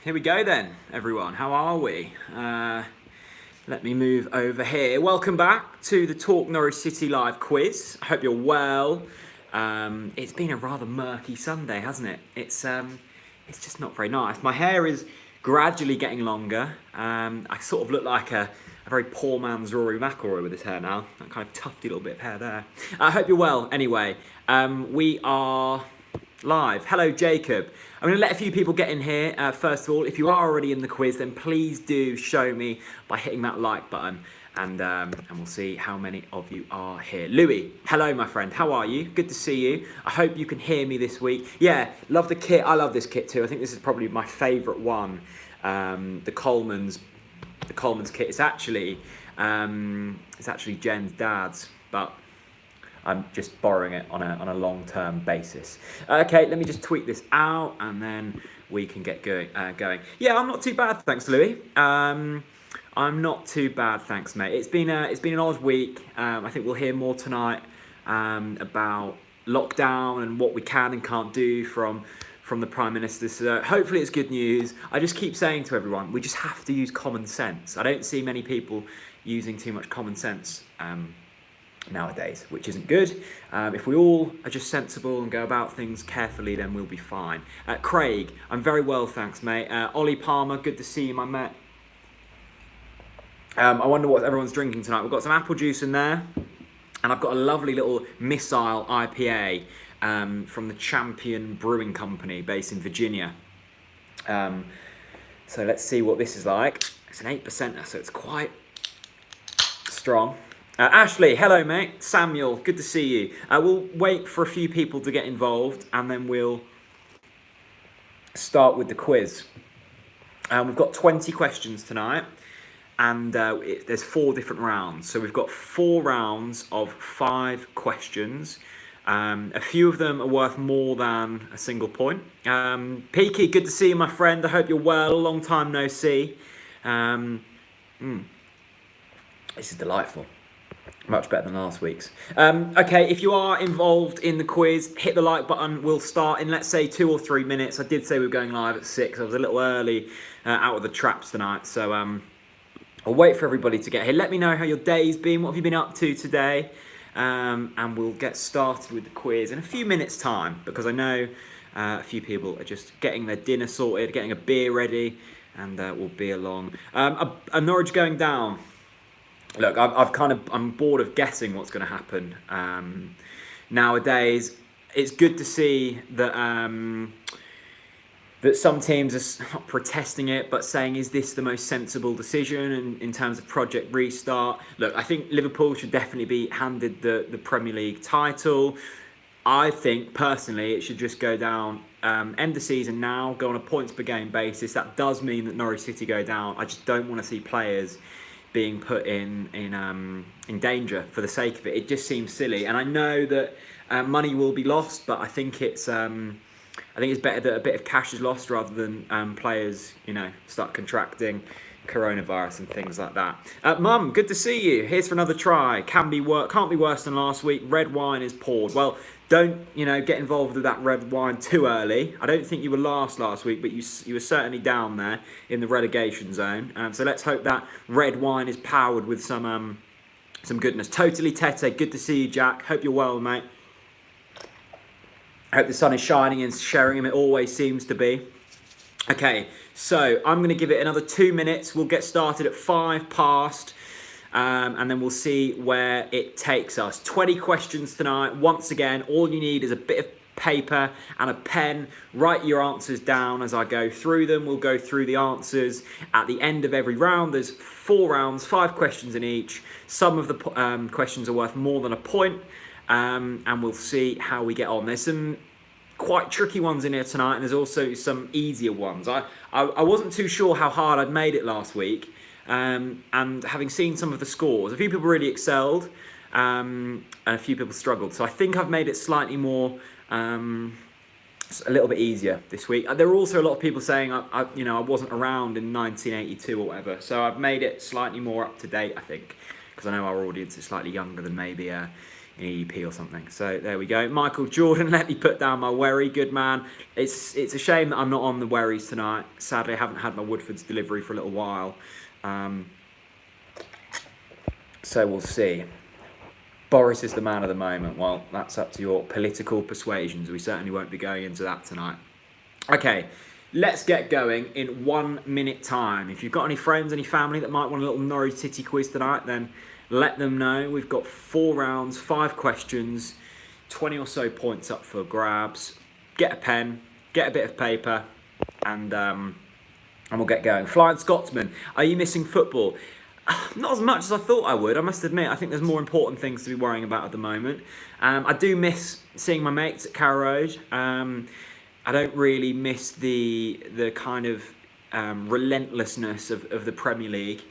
Here we go then, everyone. How are we? Let me move over here. Welcome back to the Talk Norwich City live quiz. I hope you're well. It's been a rather murky Sunday, hasn't it? It's just not very nice. My hair is gradually getting longer. I sort of look like a very poor man's Rory McIlroy with his hair now. That kind of tufty little bit of hair there. I hope you're well. Anyway, we are live. Hello, Jacob. I'm going to let a few people get in here. First of all, if you are already in the quiz, then please do show me by hitting that like button, and we'll see how many of you are here. Louis, hello, my friend. How are you? Good to see you. I hope you can hear me this week. Yeah, love the kit. I love this kit too. I think this is probably my favourite one. The Coleman's kit. It's actually Jen's dad's, but I'm just borrowing it on a long-term basis. Okay, let me just tweet this out, and then we can get going. Yeah, I'm not too bad, thanks, Louis. I'm not too bad, thanks, mate. It's been an odd week. I think we'll hear more tonight about lockdown and what we can and can't do from the Prime Minister. So hopefully it's good news. I just keep saying to everyone, we just have to use common sense. I don't see many people using too much common sense nowadays, which isn't good. If we all are just sensible and go about things carefully, then we'll be fine. Craig, I'm very well, thanks, mate. Ollie Palmer, good to see you, my mate. I wonder what everyone's drinking tonight. We've got some apple juice in there, and I've got a lovely little Missile IPA from the Champion Brewing Company based in Virginia. So let's see what this is like. It's an 8%er, so it's quite strong. Ashley, hello, mate. Samuel, good to see you. We'll wait for a few people to get involved, and then we'll start with the quiz. We've got 20 questions tonight, and there's 4 different rounds. So we've got 4 rounds of 5 questions. A few of them are worth more than a single point. Peaky, good to see you, my friend. I hope you're well. Long time no see. This is delightful. Much better than last week's. Okay, if you are involved in the quiz, hit the like button. We'll start in, let's say, 2 or 3 minutes. I did say we were going live at 6. I was a little early out of the traps tonight. So I'll wait for everybody to get here. Let me know how your day's been. What have you been up to today? And we'll get started with the quiz in a few minutes' time, because I know a few people are just getting their dinner sorted, getting a beer ready, and we'll be along. Are Norwich going down? Look, I'm bored of guessing what's going to happen nowadays. It's good to see that that some teams are not protesting it, but saying, is this the most sensible decision in terms of Project Restart? Look, I think Liverpool should definitely be handed the Premier League title. I think, personally, it should just go down, end the season now, go on a points per game basis. That does mean that Norwich City go down. I just don't want to see players being put in danger for the sake of it. It just seems silly, and I know that money will be lost, but I think it's better that a bit of cash is lost rather than players, start contracting coronavirus and things like that. Mum, good to see you. Here's for another try. Can't be worse than last week. Red wine is poured. Well, don't get involved with that red wine too early. I don't think you were last week, but you were certainly down there in the relegation zone. So let's hope that red wine is powered with some goodness. Totally Tete, good to see you, Jack. Hope you're well, mate. I hope the sun is shining in Sheringham. It always seems to be. Okay, so I'm going to give it another 2 minutes. We'll get started at 5 past. And then we'll see where it takes us. 20 questions tonight. Once again, all you need is a bit of paper and a pen. Write your answers down as I go through them. We'll go through the answers at the end of every round. There's 4 rounds, 5 questions in each. Some of the questions are worth more than a point. And we'll see how we get on. There's some quite tricky ones in here tonight, and there's also some easier ones. I wasn't too sure how hard I'd made it last week. And having seen some of the scores, a few people really excelled, and a few people struggled. So I think I've made it slightly more, a little bit easier this week. There were also a lot of people saying I wasn't around in 1982 or whatever. So I've made it slightly more up to date, I think, because I know our audience is slightly younger than maybe in EDP or something. So there we go. Michael Jordan, let me put down my wherry. Good man. It's a shame that I'm not on the wherries tonight. Sadly, I haven't had my Woodford's delivery for a little while. So we'll see. Boris is the man of the moment. Well, that's up to your political persuasions. We certainly won't be going into that tonight. Okay, let's get going in 1 minute time. If you've got any friends, any family that might want a little Norwich City quiz tonight, then let them know. We've got 4 rounds, 5 questions, 20 or so points up for grabs. Get a pen, get a bit of paper, and we'll get going. Flying Scotsman, are you missing football? Not as much as I thought I would, I must admit. I think there's more important things to be worrying about at the moment. I do miss seeing my mates at Carrow Road. I don't really miss the kind of relentlessness of the Premier League.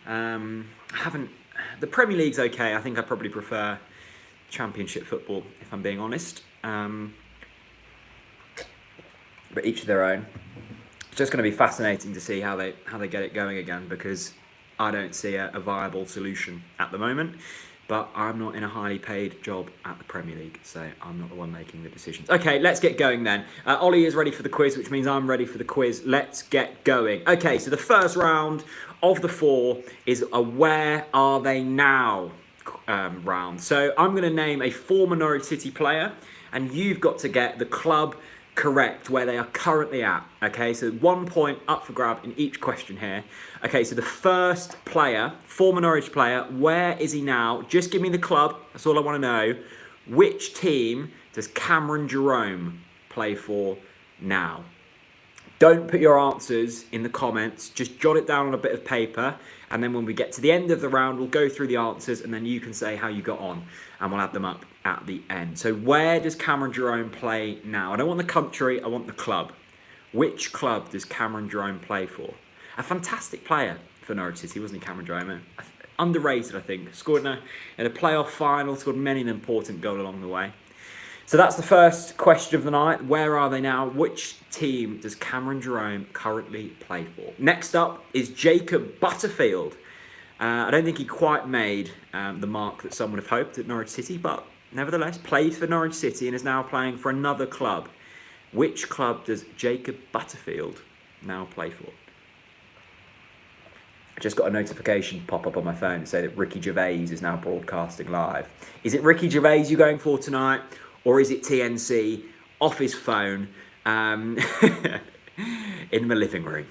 The Premier League's okay. I think I probably prefer Championship football, if I'm being honest. But each of their own. It's just going to be fascinating to see how they get it going again, because I don't see a viable solution at the moment, but I'm not in a highly paid job at the Premier League, so I'm not the one making the decisions. Okay, let's get going then. Ollie is ready for the quiz, which means I'm ready for the quiz. Let's get going. Okay, so the first round of the 4 is a Where Are They Now round. So I'm going to name a former Norwich City player, and you've got to get the club correct where they are currently at. Okay, so 1 point up for grab in each question here. Okay, so the first player, former Norwich player, where is he now? Just give me the club, that's all I want to know. Which team does Cameron Jerome play for now? Don't put your answers in the comments, just jot it down on a bit of paper, and then when we get to the end of the round, we'll go through the answers, and then you can say how you got on, and we'll add them up at the end. So where does Cameron Jerome play now? I don't want the country, I want the club. Which club does Cameron Jerome play for? A fantastic player for Norwich City, wasn't he, Cameron Jerome? Underrated, I think. Scored in a playoff final, scored many an important goal along the way. So that's the first question of the night. Where are they now? Which team does Cameron Jerome currently play for? Next up is Jacob Butterfield. I don't think he quite made the mark that some would have hoped at Norwich City, but nevertheless played for Norwich City and is now playing for another club. Which club does Jacob Butterfield now play for? I just got a notification pop up on my phone to say that Ricky Gervais is now broadcasting live. Is it Ricky Gervais you're going for tonight? Or is it TNC off his phone in the living room?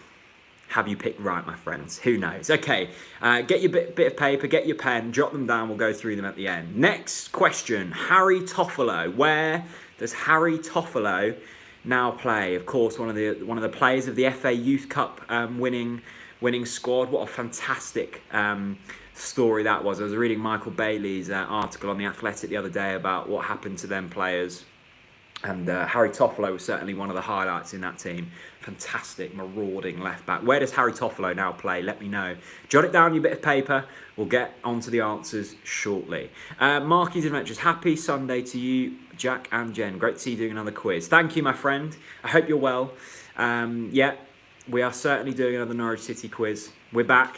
Have you picked right, my friends? Who knows? Okay, get your bit of paper, get your pen, jot them down. We'll go through them at the end. Next question, Harry Toefl. Where does Harry Toefl now play? Of course, one of the players of the FA Youth Cup winning squad. What a fantastic story that was. I was reading Michael Bailey's article on The Athletic the other day about what happened to them players, and Harry Toefl was certainly one of the highlights in that team. Fantastic, marauding left back. Where does Harry Toefl now play? Let me know. Jot it down, your bit of paper. We'll get onto the answers shortly. Marky's Adventures, happy Sunday to you, Jack and Jen. Great to see you doing another quiz. Thank you, my friend. I hope you're well. Yeah, we are certainly doing another Norwich City quiz. We're back.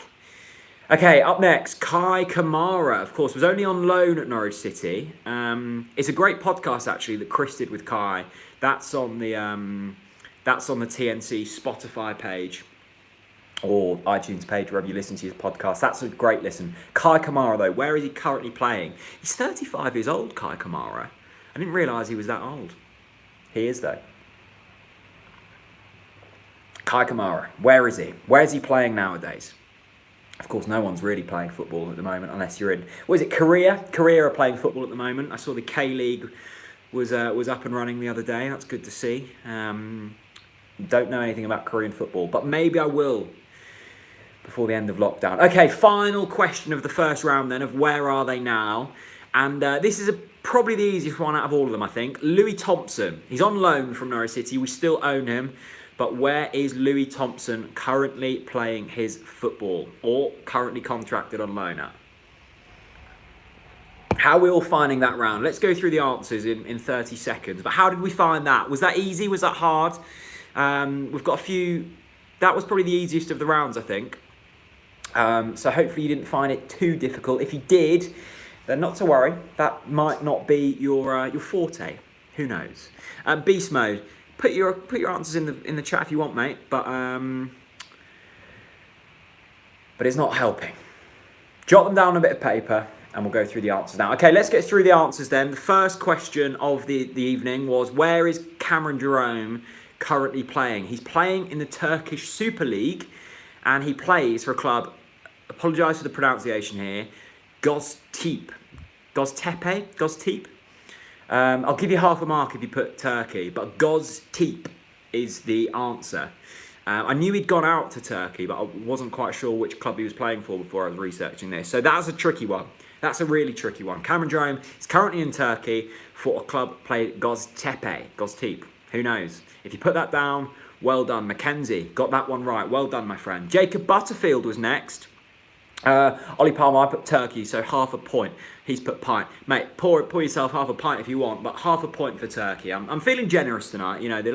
Okay, up next, Kai Kamara, of course, was only on loan at Norwich City. It's a great podcast, actually, that Chris did with Kai. That's on the TNC Spotify page or iTunes page, wherever you listen to his podcast. That's a great listen. Kai Kamara, though, where is he currently playing? He's 35 years old, Kai Kamara. I didn't realise he was that old. He is, though. Kai Kamara, where is he? Where is he playing nowadays? Of course, no one's really playing football at the moment unless you're in... What is it, Korea? Korea are playing football at the moment. I saw the K-League was up and running the other day. That's good to see. Don't know anything about Korean football, but maybe I will before the end of lockdown. Okay, final question of the first round then of where are they now? And this is probably the easiest one out of all of them, I think. Louis Thompson. He's on loan from Norwich City. We still own him. But where is Louis Thompson currently playing his football or currently contracted on loan at? How are we all finding that round? Let's go through the answers in 30 seconds. But how did we find that? Was that easy? Was that hard? We've got a few... That was probably the easiest of the rounds, I think. So hopefully you didn't find it too difficult. If you did, then not to worry. That might not be your forte. Who knows? Beast mode. Put your answers in the chat if you want, mate. But it's not helping. Jot them down on a bit of paper, and we'll go through the answers now. Okay, let's get through the answers then. The first question of the evening was, where is Cameron Jerome currently playing? He's playing in the Turkish Super League, and he plays for a club, apologise for the pronunciation here, Göztepe. I'll give you half a mark if you put Turkey, but Göztepe is the answer. I knew he'd gone out to Turkey, but I wasn't quite sure which club he was playing for before I was researching this. So that's a tricky one. That's a really tricky one. Cameron Jerome is currently in Turkey for a club played Göztepe. Who knows? If you put that down, well done. Mackenzie got that one right. Well done, my friend. Jacob Butterfield was next. Ollie Palmer, I put Turkey, so half a point. He's put pint. Mate, pour yourself half a pint if you want, but half a point for Turkey. I'm feeling generous tonight. You know, the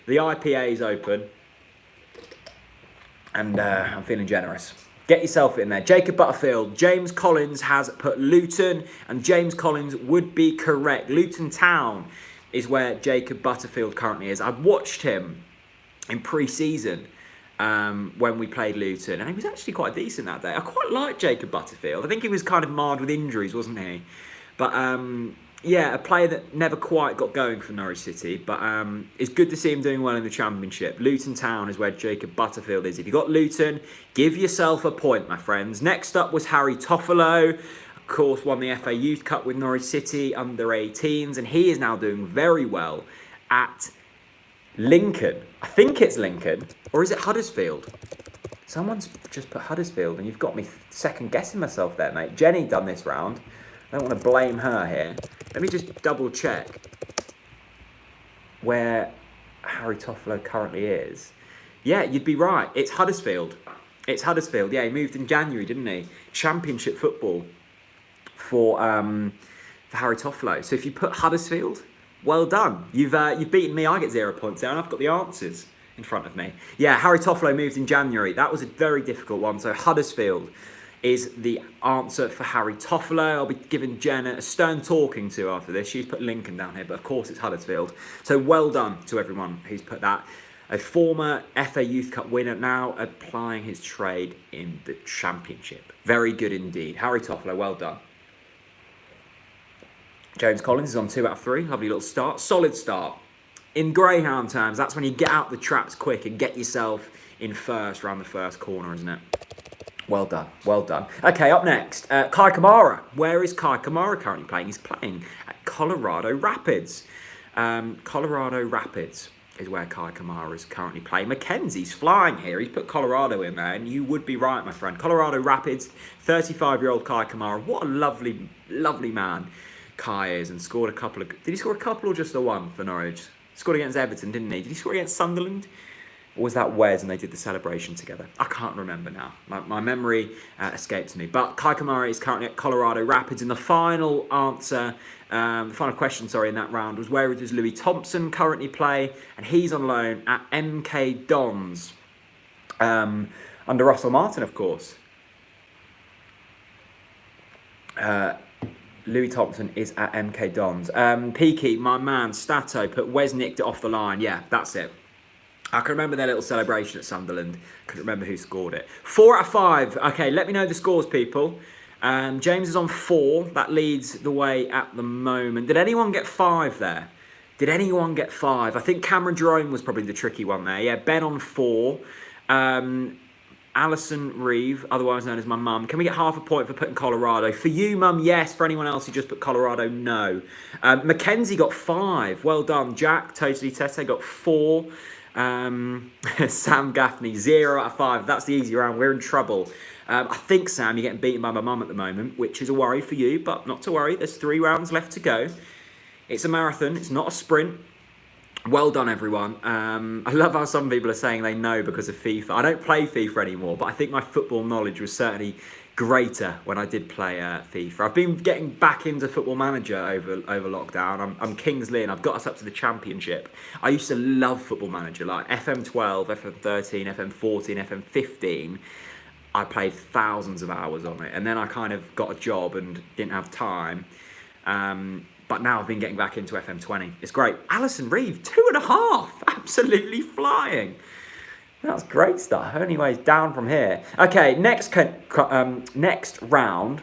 IPA is open, and I'm feeling generous. Get yourself in there. Jacob Butterfield. James Collins has put Luton, and James Collins would be correct. Luton Town is where Jacob Butterfield currently is. I watched him in pre-season when we played Luton, and he was actually quite decent that day. I quite liked Jacob Butterfield. I think he was kind of marred with injuries, wasn't he? But yeah, a player that never quite got going for Norwich City, but it's good to see him doing well in the Championship. Luton Town is where Jacob Butterfield is. If you got Luton, give yourself a point, my friends. Next up was Harry Toefl, of course, won the FA Youth Cup with Norwich City under 18s, and he is now doing very well at Lincoln. I think it's Lincoln, or is it Huddersfield? Someone's just put Huddersfield, and you've got me second guessing myself there, mate. Jenny done this round. I don't want to blame her here. Let me just double check where Harry Toefl currently is. Yeah, you'd be right. It's Huddersfield. It's Huddersfield. Yeah, he moved in January, didn't he? Championship football for Harry Toefl. So if you put Huddersfield, well done. You've beaten me. I get 0 points there, and I've got the answers in front of me. Yeah, Harry Toefl moved in January. That was a very difficult one. So Huddersfield is the answer for Harry Toefl. I'll be giving Jenna a stern talking to after this. She's put Lincoln down here, but of course it's Huddersfield. So well done to everyone who's put that. A former FA Youth Cup winner, now applying his trade in the Championship. Very good indeed. Harry Toefl, well done. James Collins is on 2 out of 3. Lovely little start. Solid start. In greyhound terms, that's when you get out the traps quick and get yourself in first round the first corner, isn't it? Well done. Well done. Okay, up next, Kai Kamara. Where is Kai Kamara currently playing? He's playing at Colorado Rapids. Colorado Rapids is where Kai Kamara is currently playing. Mackenzie's flying here. He's put Colorado in there, and you would be right, my friend. Colorado Rapids, 35-year-old Kai Kamara. What a lovely, lovely man Kai is, and scored a couple of... Did he score a couple or just the one for Norwich? Scored against Everton, didn't he? Did he score against Sunderland? Or was that Wes and they did the celebration together? I can't remember now. My memory escapes me. But Kai Kamara is currently at Colorado Rapids. And the final answer, the final question, sorry, in that round was, where does Louis Thompson currently play? And he's on loan at MK Dons. Under Russell Martin, of course. Louis Thompson is at MK Dons. Peaky, my man, Stato, put Wes nicked it off the line. Yeah, that's it. I can remember their little celebration at Sunderland. Couldn't remember who scored it. 4 out of 5. Okay, let me know the scores, people. James is on 4. That leads the way at the moment. Did anyone get 5 there? Did anyone get 5? I think Cameron Jerome was probably the tricky one there. Yeah, Ben on 4. Alison Reeve, otherwise known as my mum. Can we get half a point for putting Colorado? For you, mum, yes. For anyone else who just put Colorado, no. Mackenzie got 5. Well done. Jack, Totally Tete, got 4. Sam Gaffney, 0 out of 5. That's the easy round. We're in trouble. I think, Sam, you're getting beaten by my mum at the moment, which is a worry for you, but not to worry. There's 3 rounds left to go. It's a marathon. It's not a sprint. Well done, everyone. I love how some people are saying they know because of FIFA. I don't play FIFA anymore, but I think my football knowledge was certainly greater when I did play FIFA. I've been getting back into Football Manager over lockdown. I'm Kingsley and I've got us up to the Championship. I used to love Football Manager, like FM12, FM13, FM14, FM15. I played thousands of hours on it, and then I kind of got a job and didn't have time. But now I've been getting back into FM20. It's great. Alison Reeve, 2.5, absolutely flying. That's great stuff. Anyways, down from here. Okay, next round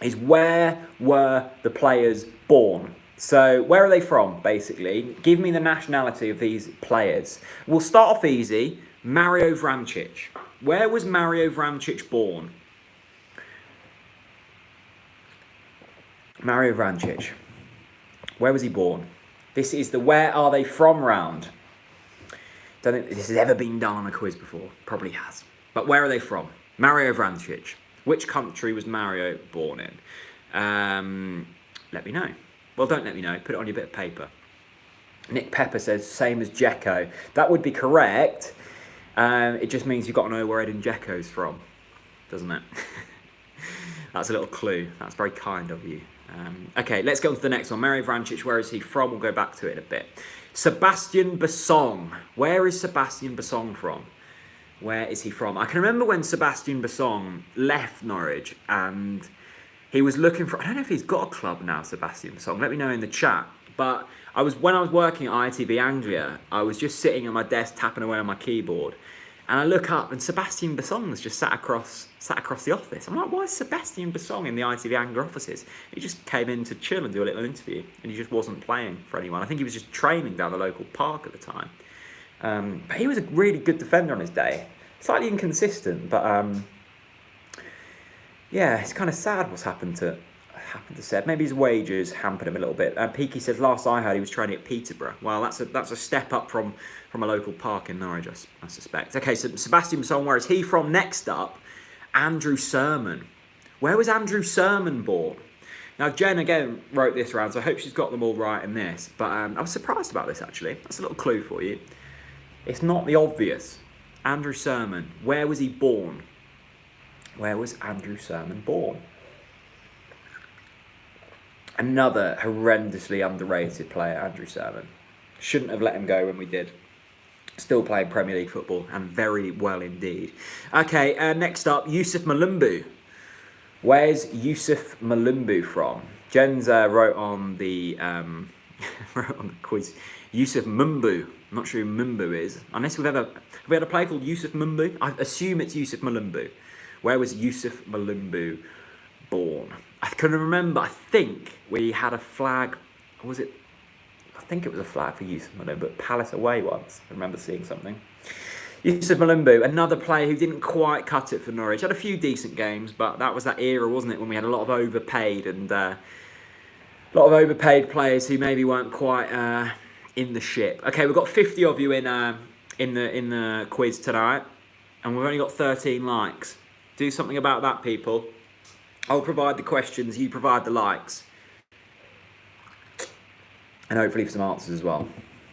is where were the players born? So where are they from, basically? Give me the nationality of these players. We'll start off easy. Mario Vrancic. Where was Mario Vrancic born? Mario Vrancic. Where was he born? This is the where are they from round. Don't think this has ever been done on a quiz before. Probably has. But where are they from? Mario Vrancic. Which country was Mario born in? Let me know. Well, don't let me know. Put it on your bit of paper. Nick Pepper says, same as Dzeko. That would be correct. It just means you've got to know where Edin Dzeko's from, doesn't it? That's a little clue. That's very kind of you. Okay, let's go on to the next one. Mario Vrancic, where is he from? We'll go back to it in a bit. Sebastian Bassong. Where is Sebastian Bassong from? Where is he from? I can remember when Sebastian Bassong left Norwich and he was looking for... I don't know if he's got a club now, Sebastian Bassong. Let me know in the chat. But when I was working at ITV Anglia, I was just sitting at my desk tapping away on my keyboard. And I look up and Sebastian Bassong's just sat across the office. I'm like, why is Sebastian Bassong in the ITV Anglia offices? He just came in to chill and do a little interview. And he just wasn't playing for anyone. I think he was just training down the local park at the time. But he was a really good defender on his day. Slightly inconsistent, but yeah, it's kind of sad what's happened to Seb. Maybe his wages hampered him a little bit. Peaky says, last I heard, he was training at Peterborough. Well, that's a step up from a local park in Norwich, I suspect. Okay, so Sebastian Bassong, where is he from? Next up, Andrew Sherman. Where was Andrew Sherman born? Now, Jen, again, wrote this round, so I hope she's got them all right in this. But I was surprised about this, actually. That's a little clue for you. It's not the obvious. Andrew Sherman, where was he born? Where was Andrew Sherman born? Another horrendously underrated player, Andrew Sherman. Shouldn't have let him go when we did. Still playing Premier League football, and very well indeed. Okay, next up, Yusuf Malumbu. Where's Yusuf Malumbu from? Jen's wrote on the quiz, Yusuf Mumbu. I'm not sure who Mumbu is. Unless have we had a player called Yusuf Mumbu? I assume it's Yusuf Malumbu. Where was Yusuf Malumbu born? I can remember, I think we had a flag, was it? I think it was a flag for Yusuf Malumbu, but Palace away once. I remember seeing something. Yusuf Malumbu, another player who didn't quite cut it for Norwich. Had a few decent games, but that was that era, wasn't it, when we had a lot of overpaid players who maybe weren't quite in the ship. Okay, we've got 50 of you in the quiz tonight, and we've only got 13 likes. Do something about that, people. I'll provide the questions, you provide the likes. And hopefully for some answers as well.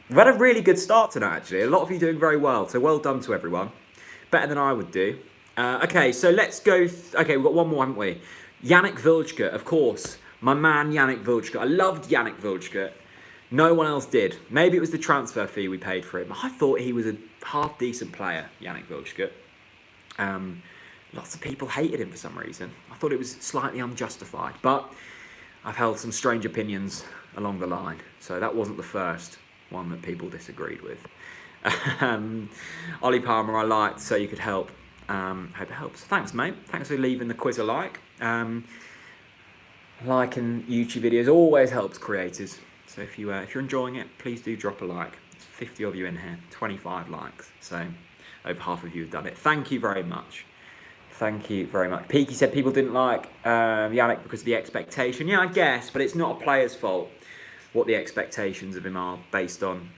We've had a really good start tonight, actually. A lot of you doing very well, so well done to everyone. Better than I would do. Okay, so let's go... okay, we've got one more, haven't we? Yannick Vilchka, of course. My man, Yannick Vilchka. I loved Yannick Vilchka. No one else did. Maybe it was the transfer fee we paid for him. I thought he was a half-decent player, Yannick Vilchka. Lots of people hated him for some reason. I thought it was slightly unjustified. But I've held some strange opinions along the line. So that wasn't the first one that people disagreed with. Ollie Palmer I liked, so you could help. Hope it helps. Thanks, mate. Thanks for leaving the quiz a like. Liking YouTube videos always helps creators. So if you're enjoying it, please do drop a like. There's 50 of you in here, 25 likes. So over half of you have done it. Thank you very much. Thank you very much. Peaky said people didn't like Yannick because of the expectation. Yeah, I guess, but it's not a player's fault what the expectations of him are based on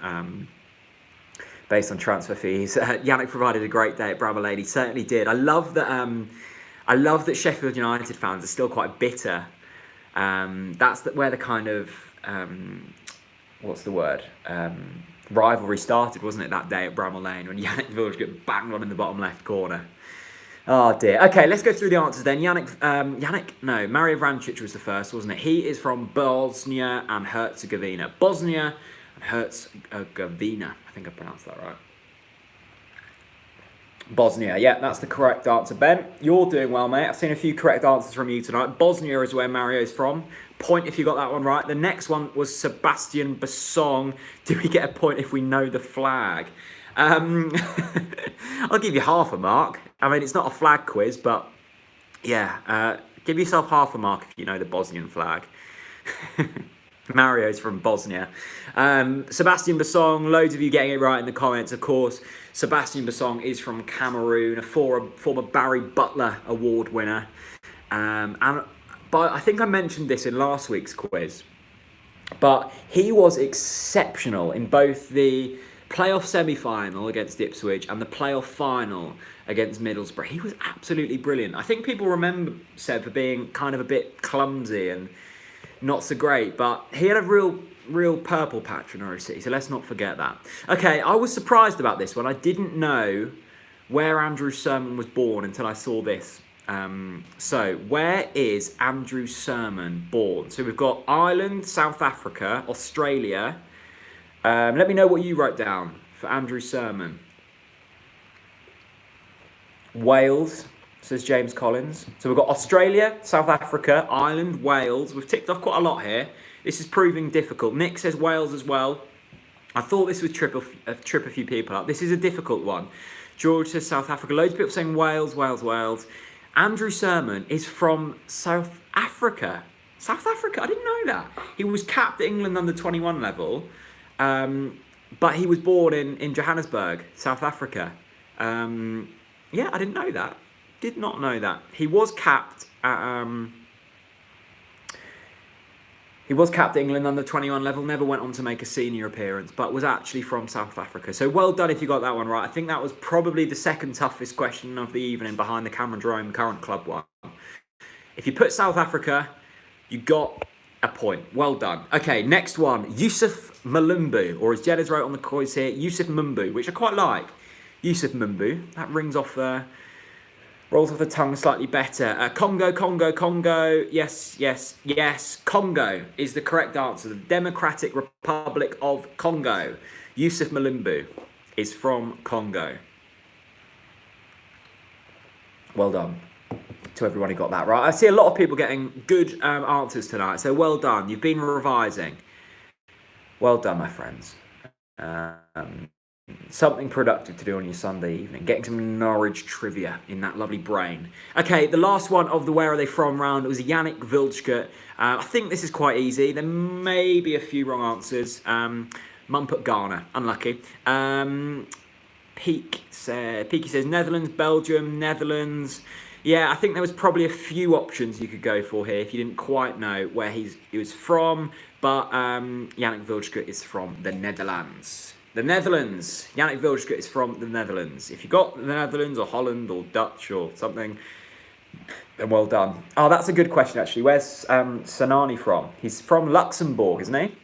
transfer fees. Yannick provided a great day at Bramall Lane. He certainly did. I love that Sheffield United fans are still quite bitter. That's where the kind of what's the word? Rivalry started, wasn't it, that day at Bramall Lane when Yannick Vilch got banged on in the bottom left corner. Oh dear. Okay, let's go through the answers then. Mario Vrancic was the first, wasn't it? He is from Bosnia and Herzegovina. Bosnia and Herzegovina. I think I pronounced that right. Bosnia, yeah, that's the correct answer. Ben, you're doing well, mate. I've seen a few correct answers from you tonight. Bosnia is where Mario's from. Point if you got that one right. The next one was Sebastian Basong. Do we get a point if we know the flag? I'll give you half a mark. I mean, it's not a flag quiz, but yeah, give yourself half a mark if you know the Bosnian flag. Mario's from Bosnia. Sebastian Basong, loads of you getting it right in the comments, of course. Sebastian Basong is from Cameroon, a former Barry Butler Award winner. But I think I mentioned this in last week's quiz. But he was exceptional in both the playoff semi-final against Ipswich and the playoff final against Middlesbrough. He was absolutely brilliant. I think people remember Seb for being kind of a bit clumsy and not so great, but he had a real purple patch in Norwich City, so let's not forget that. Okay, I was surprised about this one. I didn't know where Andrew Sherman was born until I saw this. So, where is Andrew Sherman born? So we've got Ireland, South Africa, Australia. Let me know what you wrote down for Andrew Sherman. Wales, says James Collins. So we've got Australia, South Africa, Ireland, Wales. We've ticked off quite a lot here. This is proving difficult. Nick says Wales as well. I thought this would trip a few people up. This is a difficult one. George says South Africa. Loads of people saying Wales, Wales, Wales. Andrew Sherman is from South Africa. South Africa? I didn't know that. He was capped at England under 21 level, but he was born in Johannesburg, South Africa. Yeah, I didn't know that. Did not know that. He was capped at England under 21 level, never went on to make a senior appearance, but was actually from South Africa. So well done if you got that one right. I think that was probably the second toughest question of the evening behind the Cameron Jerome current club one. If you put South Africa, you got a point. Well done. Okay, next one. Yusuf Malumbu, or as Jedda's wrote on the quiz here, Yusuf Mumbu, which I quite like. Yusuf Mumbu. That rolls off the tongue slightly better. Congo, Congo, Congo. Yes, yes, yes. Congo is the correct answer. The Democratic Republic of Congo. Yusuf Malumbu is from Congo. Well done to everyone who got that right. I see a lot of people getting good answers tonight, so well done. You've been revising. Well done, my friends. Something productive to do on your Sunday evening. Getting some Norwich trivia in that lovely brain. Okay, the last one of the Where Are They From round was Yannick Wildschut. I think this is quite easy. There may be a few wrong answers. Mum put Ghana. Unlucky. Peaky says Netherlands, Belgium, Netherlands. Yeah, I think there was probably a few options you could go for here if you didn't quite know where he was from. But Yannick Wildschut is from the Netherlands. The Netherlands. Yannick Wildschut is from the Netherlands. If you got the Netherlands or Holland or Dutch or something, then well done. Oh, that's a good question, actually. Where's Sanani from? He's from Luxembourg, isn't he?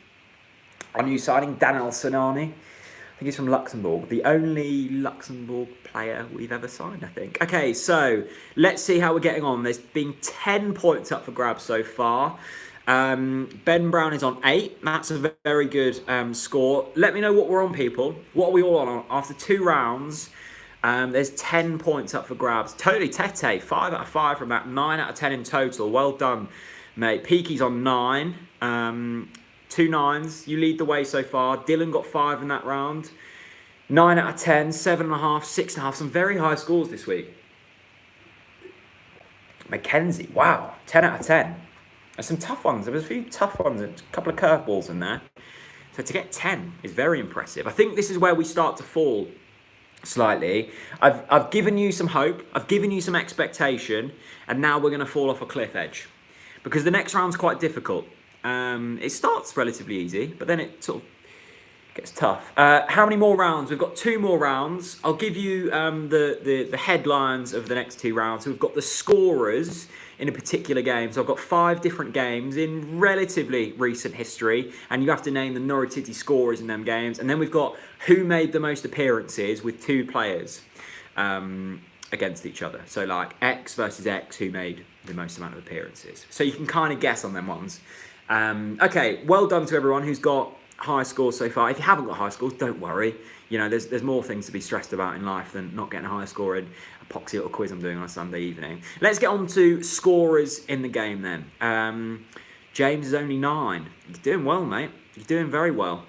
Are you signing Daniel Sanani? I think he's from Luxembourg. The only Luxembourg player we've ever signed, I think. Okay, so let's see how we're getting on. There's been 10 points up for grabs so far. Ben Brown is on 8. That's a very good score. Let me know what we're on, people. What are we all on? After 2 rounds, there's 10 points up for grabs. Totally Tete, 5 out of 5 from that. 9 out of 10 in total. Well done, mate. Peaky's on 9. 2 9s. You lead the way so far. Dylan got 5 in that round. 9 out of 10, 7.5, 6.5. Some very high scores this week. Mackenzie, wow. 10 out of 10. There's some tough ones. There was a few tough ones, a couple of curveballs in there. So to get 10 is very impressive. I think this is where we start to fall slightly. I've given you some hope. I've given you some expectation. And now we're going to fall off a cliff edge. Because the next round's quite difficult. It starts relatively easy, but then it sort of gets tough. How many more rounds? We've got 2 more rounds. I'll give you the headlines of the next 2 rounds. So we've got the scorers in a particular game. So I've got 5 different games in relatively recent history, and you have to name the Norwich City scorers in them games. And then we've got who made the most appearances with 2 players against each other. So like X versus X, who made the most amount of appearances. So you can kind of guess on them ones. Okay, well done to everyone who's got high scores so far. If you haven't got high scores, don't worry. You know, there's more things to be stressed about in life than not getting a high score in a poxy little quiz I'm doing on a Sunday evening. Let's get on to scorers in the game then. James is only 9. You're doing well, mate. You're doing very well.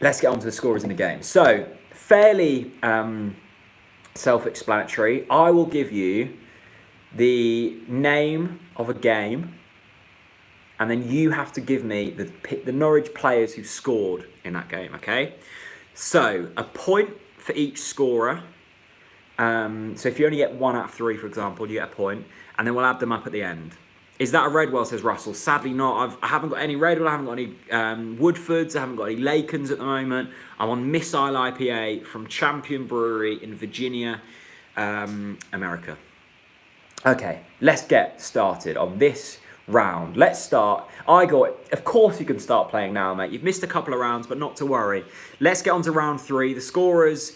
Let's get on to the scorers in the game. So, fairly self-explanatory. I will give you the name of a game, and then you have to give me the Norwich players who scored in that game, okay? So, a point for each scorer. So if you only get 1 out of 3, for example, you get a point, and then we'll add them up at the end. Is that a Redwell, says Russell? Sadly not. I haven't got any Redwell, I haven't got any Woodfords, I haven't got any Lakens at the moment. I'm on Missile IPA from Champion Brewery in Virginia, America. Okay, let's get started on this round. Let's start. Of course you can start playing now, mate. You've missed a couple of rounds, but not to worry. Let's get on to round 3. The scorers.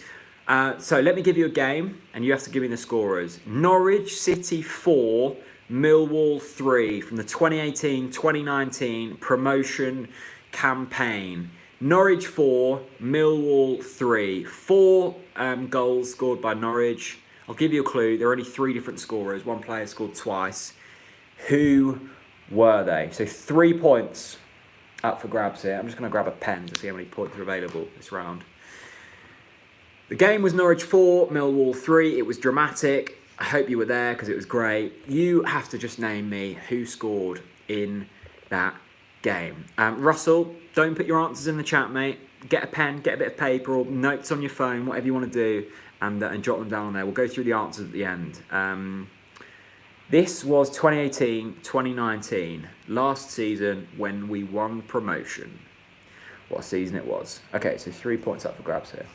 So let me give you a game, and you have to give me the scorers. Norwich City 4, Millwall 3 from the 2018-2019 promotion campaign. Norwich 4, Millwall 3. 4 goals scored by Norwich. I'll give you a clue. There are only 3 different scorers. One player scored twice. Who were they? So 3 points up for grabs here. I'm just going to grab a pen to see how many points are available this round. The game was Norwich 4, Millwall 3. It was dramatic. I hope you were there because it was great. You have to just name me who scored in that game. Russell, don't put your answers in the chat, mate. Get a pen, get a bit of paper or notes on your phone, whatever you want to do, and jot them down there. We'll go through the answers at the end. This was 2018-2019, last season when we won promotion. What season it was. Okay, so 3 points up for grabs here.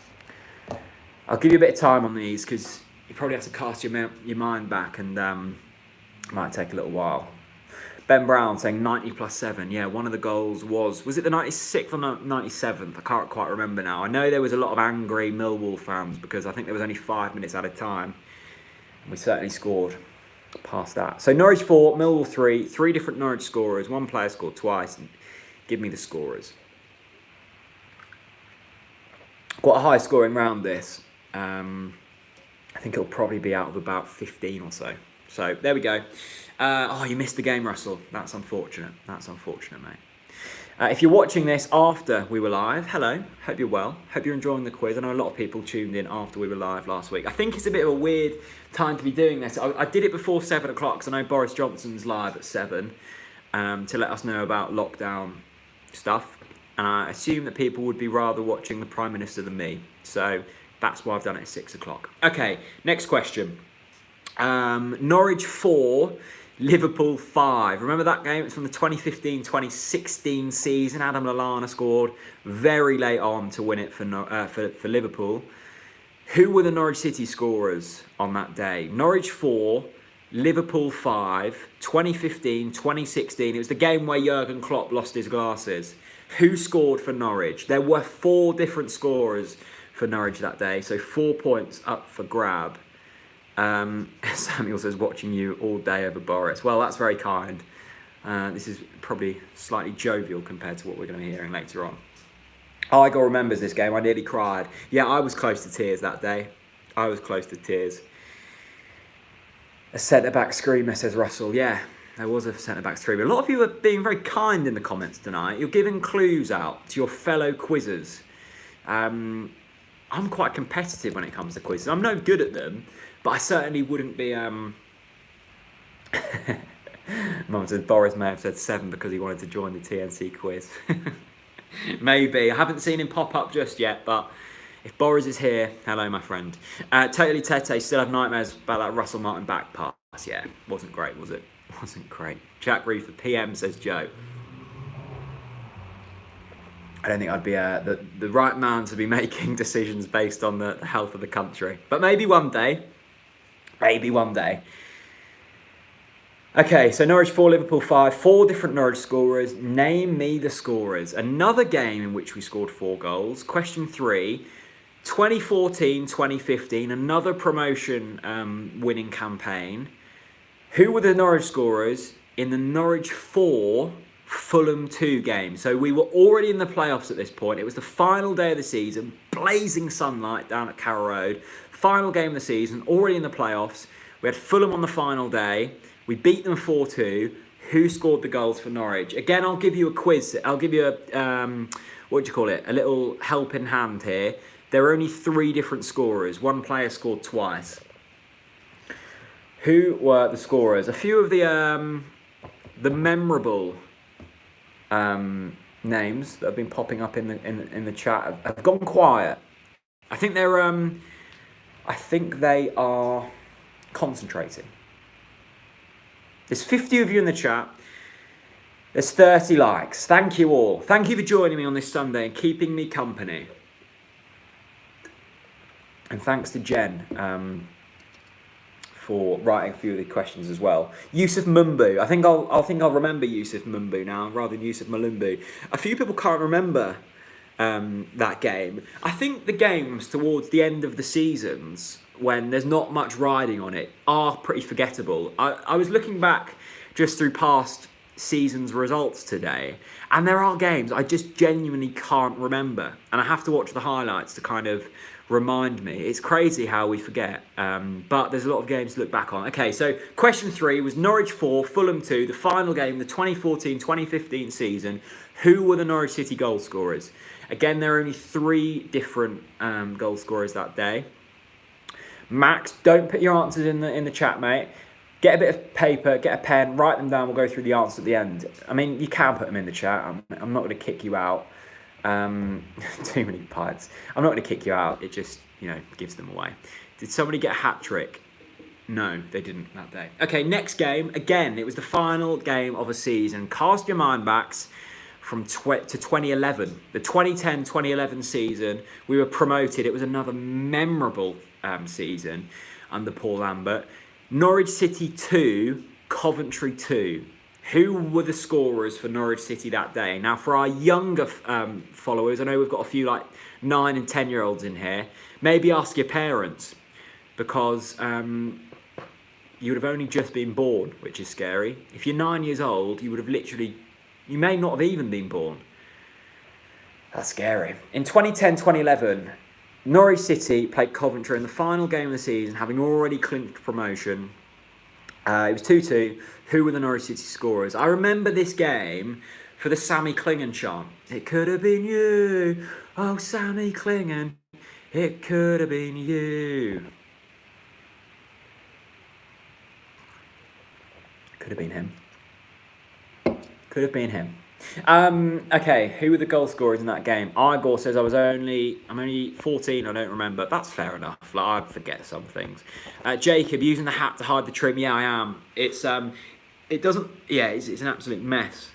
I'll give you a bit of time on these because you probably have to cast your mind back, and it might take a little while. Ben Brown saying 90 plus 7. Yeah, one of the goals was it the 96th or 97th? I can't quite remember now. I know there was a lot of angry Millwall fans because I think there was only 5 minutes at a time. And we certainly scored past that. So Norwich 4, Millwall 3, 3 different Norwich scorers. One player scored twice. And give me the scorers. Quite a high scoring round this. I think it'll probably be out of about 15 or so. So there we go. You missed the game, Russell. That's unfortunate. That's unfortunate, mate. If you're watching this after we were live, hello. Hope you're well. Hope you're enjoying the quiz. I know a lot of people tuned in after we were live last week. I think it's a bit of a weird time to be doing this. I did it before 7 o'clock because I know Boris Johnson's live at 7 to let us know about lockdown stuff. And I assume that people would be rather watching the Prime Minister than me. So that's why I've done it at 6 o'clock. Okay, next question. Norwich 4, Liverpool 5. Remember that game? It's from the 2015-2016 season. Adam Lallana scored very late on to win it for Liverpool. Who were the Norwich City scorers on that day? Norwich 4, Liverpool 5, 2015-2016. It was the game where Jurgen Klopp lost his glasses. Who scored for Norwich? There were 4 different scorers for Norwich that day, so 4 points up for grab. Samuel says, watching you all day over Boris. Well, that's very kind. This is probably slightly jovial compared to what we're going to be hearing later on. Igor remembers this game. I nearly cried. Yeah, I was close to tears that day. I was close to tears. A centre-back screamer, says Russell. Yeah, there was a centre-back screamer. A lot of you are being very kind in the comments tonight. You're giving clues out to your fellow quizzers. I'm quite competitive when it comes to quizzes. I'm no good at them, but I certainly wouldn't be... Mum says Boris may have said 7 because he wanted to join the TNC quiz. Maybe. I haven't seen him pop up just yet, but if Boris is here, hello, my friend. Totally Tete, still have nightmares about that Russell Martin back pass. Yeah, wasn't great, was it? Wasn't great. Jack Reefer, PM, says Joe. I don't think I'd be the right man to be making decisions based on the health of the country. But maybe one day. Maybe one day. Okay, so Norwich 4, Liverpool 5. 4 different Norwich scorers. Name me the scorers. Another game in which we scored 4 goals. Question 3. 2014-2015. Another promotion winning campaign. Who were the Norwich scorers in the Norwich 4 Fulham 2 game. So we were already in the playoffs at this point. It was the final day of the season, blazing sunlight down at Carrow Road. Final game of the season, already in the playoffs. We had Fulham on the final day. We beat them 4-2. Who scored the goals for Norwich? Again, I'll give you a quiz. I'll give you a, what do you call it? A little helping hand here. There are only 3 different scorers. One player scored twice. Who were the scorers? A few of the memorable names that have been popping up in the chat have gone quiet. I think they are concentrating. There's 50 of you in the chat. There's 30 likes. Thank you all. Thank you for joining me on this Sunday and keeping me company. And thanks to Jen for writing a few of the questions as well. Yusuf Mumbu. I think I'll remember Yusuf Mumbu now rather than Yusuf Malumbu. A few people can't remember that game. I think the games towards the end of the seasons, when there's not much riding on it, are pretty forgettable. I was looking back just through past seasons' results today, and there are games I just genuinely can't remember, and I have to watch the highlights to kind of remind me. It's crazy how we forget, but there's a lot of games to look back on. Okay, so question 3 was Norwich 4, Fulham 2, the final game, the 2014-2015 season. Who were the Norwich City goal scorers? Again, there are only 3 different goal scorers that day. Max, don't put your answers in the chat, mate. Get a bit of paper, get a pen, write them down. We'll go through the answers at the end. I mean, you can put them in the chat. I'm not going to kick you out. Too many pints. I'm not going to kick you out. It just, gives them away. Did somebody get a hat trick? No, they didn't that day. Okay, next game. Again, it was the final game of a season. Cast your mind backs to 2011. The 2010-2011 season, we were promoted. It was another memorable season under Paul Lambert. Norwich City 2, Coventry 2. Who were the scorers for Norwich City that day? Now, for our younger followers, I know we've got a few 9 and 10-year-olds in here. Maybe ask your parents, because you would have only just been born, which is scary. If you're 9 years old, you would have you may not have even been born. That's scary. In 2010-2011, Norwich City played Coventry in the final game of the season, having already clinched promotion. It was 2-2. Who were the Norwich City scorers? I remember this game for the Sammy Clingan chant. It could have been you. Oh, Sammy Clingan. It could have been you. Could have been him. Could have been him. Okay, who were the goal scorers in that game? Igor says I'm only 14, I don't remember. That's fair enough. I forget some things. Jacob, using the hat to hide the trim. Yeah, I am. It's an absolute mess.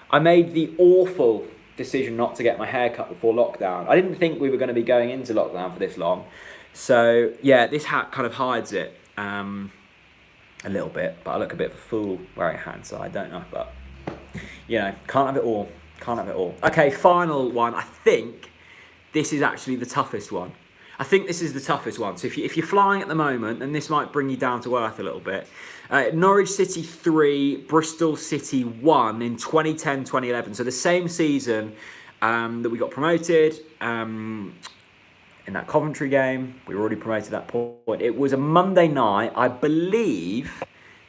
I made the awful decision not to get my hair cut before lockdown. I didn't think we were going to be going into lockdown for this long. So, yeah, this hat kind of hides it a little bit, but I look a bit of a fool wearing a hat inside, don't I? But can't have it all. Can't have it all. Okay, final one. I think this is actually the toughest one. So if you're flying at the moment, then this might bring you down to earth a little bit. Norwich City 3, Bristol City 1 in 2010-2011. So the same season that we got promoted. In that Coventry game, we were already promoted at that point. It was a Monday night, I believe.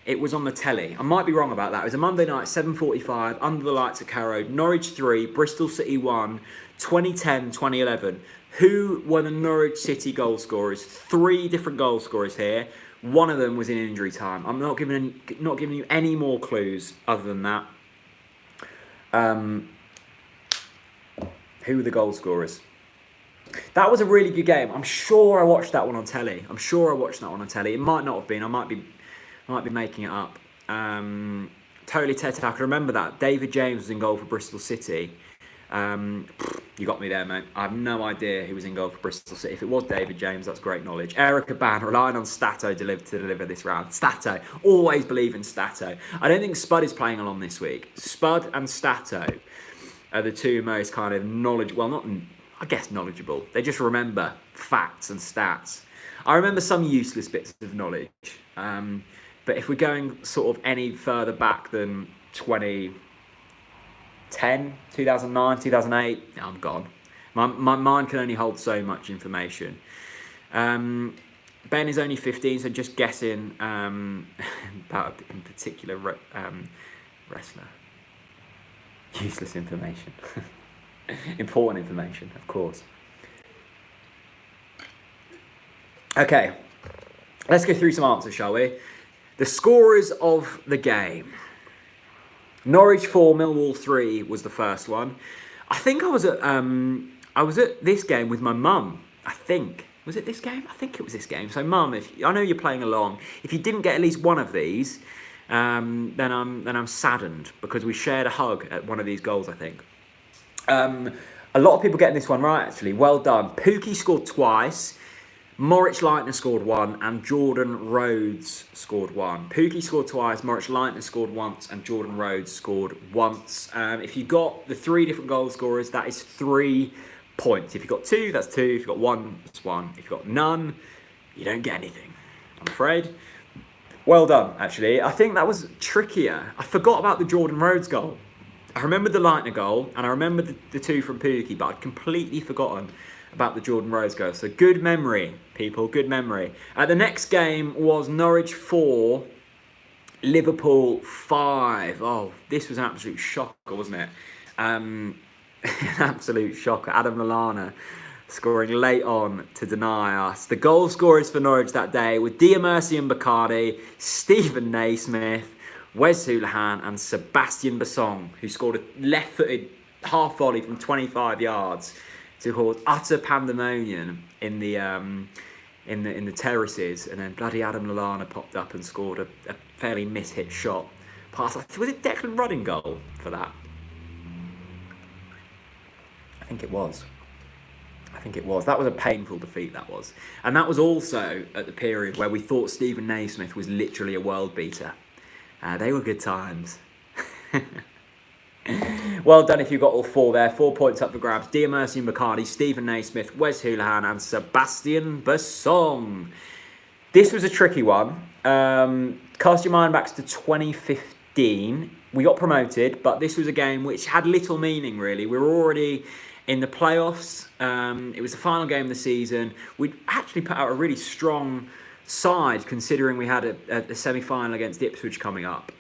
It was on the telly. I might be wrong about that. It was a Monday night, 7:45, under the lights at Carrow Road. Norwich 3, Bristol City 1, 2010-2011. Who were the Norwich City goal scorers? 3 different goal scorers here. One of them was in injury time. I'm not giving you any more clues other than that. Who were the goal scorers? That was a really good game. I'm sure I watched that one on telly. It might not have been. I might be making it up. Totally Tete, I can remember that. David James was in goal for Bristol City. You got me there, mate. I have no idea who was in goal for Bristol City. If it was David James, that's great knowledge. Erica Ban, relying on Stato to deliver this round. Stato. Always believe in Stato. I don't think Spud is playing along this week. Spud and Stato are the 2 most kind of knowledgeable. They just remember facts and stats. I remember some useless bits of knowledge. But if we're going sort of any further back than 20 2010, 2009, 2008. I'm gone. My mind can only hold so much information. Ben is only 15, so just guessing about in particular wrestler. Useless information. Important information, of course. Okay, let's go through some answers, shall we? The scorers of the game. Norwich 4, Millwall 3 was the first one. I think I was at this game with my mum. I think. Was it this game? I think it was this game. So, Mum, I know you're playing along. If you didn't get at least one of these, then I'm saddened because we shared a hug at one of these goals, I think. A lot of people getting this one right, actually. Well done. Pookie scored twice. Norwich Lightner scored one, and Jordan Rhodes scored one. Pookie scored twice, Norwich Lightner scored once, and Jordan Rhodes scored once. If you got the 3 different goal scorers, that is 3 points. If you got 2, that's 2. If you got 1, that's 1. If you got none, you don't get anything, I'm afraid. Well done, actually. I think that was trickier. I forgot about the Jordan Rhodes goal. I remembered the Lightner goal, and I remembered the 2 from Pookie, but I'd completely forgotten about the Jordan Rhodes goal. So good memory, people, good memory. The next game was Norwich 4, Liverpool 5. Oh, this was an absolute shocker, wasn't it? An absolute shocker. Adam Lallana scoring late on to deny us. The goal scorers for Norwich that day were Diamersi and Bacardi, Stephen Naismith, Wes Hoolahan and Sebastian Bassong, who scored a left-footed half volley from 25 yards to cause utter pandemonium in the terraces, and then bloody Adam Lallana popped up and scored a fairly mishit shot. Was it Declan Rudding goal for that? I think it was. That was a painful defeat, that was. And that was also at the period where we thought Stephen Naismith was literally a world beater. They were good times. Well done if you got all 4 there. 4 points up for grabs. Diamersi and Bacardi, Stephen Naismith, Wes Hoolahan and Sebastian Bassong. This was a tricky one. Cast your mind back to 2015. We got promoted, but this was a game which had little meaning, really. We were already in the playoffs. It was the final game of the season. We actually put out a really strong side, considering we had a semi-final against Ipswich coming up.